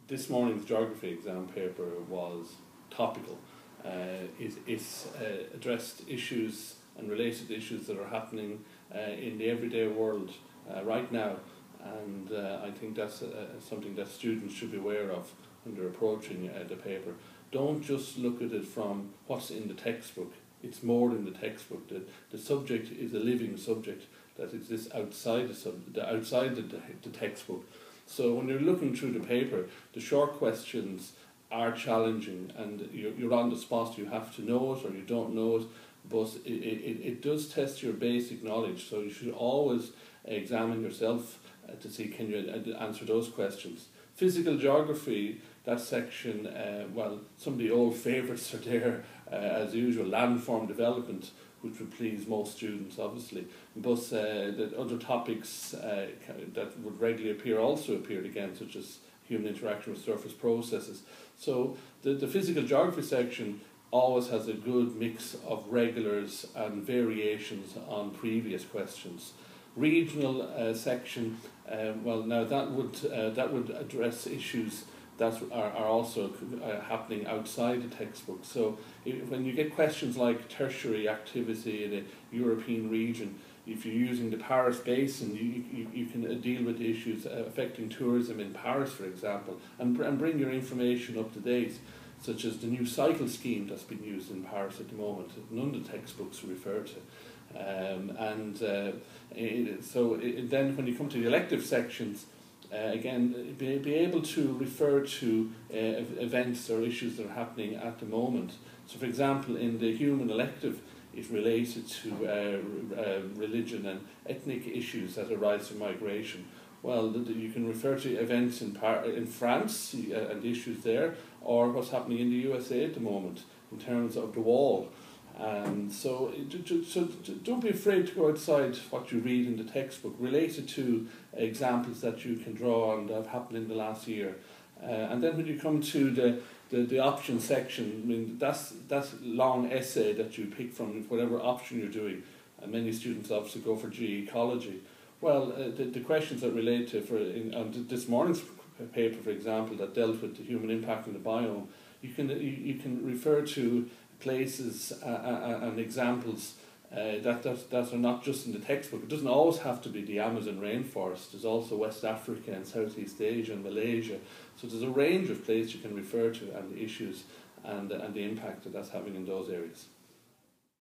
this morning's geography exam paper was topical. It's addressed issues and related issues that are happening in the everyday world right now, and I think that's something that students should be aware of when they're approaching the paper. Don't just look at it from what's in the textbook. It's more than the textbook. The subject is a living subject that exists outside the textbook. So when you're looking through the paper, the short questions are challenging, and you're on the spot. You have to know it or you don't know it, but it does test your basic knowledge. So you should always examine yourself to see can you answer those questions. Physical geography, that section, well, some of the old favourites are there, as usual. Landform development, which would please most students, obviously. But the other topics that would regularly appear also appeared again, such as human interaction with surface processes. So the physical geography section always has a good mix of regulars and variations on previous questions. Regional section, well, now that would address issues that are also happening outside the textbook. So when you get questions like tertiary activity in a European region, if you're using the Paris Basin, you can deal with the issues affecting tourism in Paris, for example, and bring your information up to date, such as the new cycle scheme that's been used in Paris at the moment. None of the textbooks refer to. So then when you come to the elective sections, again, be able to refer to events or issues that are happening at the moment. So for example, in the human elective, it's related to religion and ethnic issues that arise from migration. Well, you can refer to events in France and issues there, or what's happening in the USA at the moment in terms of the wall. So don't be afraid to go outside what you read in the textbook, related to examples that you can draw on that have happened in the last year. And then when you come to the option section, I mean, that's long essay that you pick from whatever option you're doing. And many students obviously go for GE ecology. Well, the questions that relate to, on this morning's paper, for example, that dealt with the human impact on the biome, you can refer to places and examples that are not just in the textbook. It doesn't always have to be the Amazon rainforest. There's also West Africa and Southeast Asia and Malaysia. So there's a range of places you can refer to, and the issues and the impact that that's having in those areas.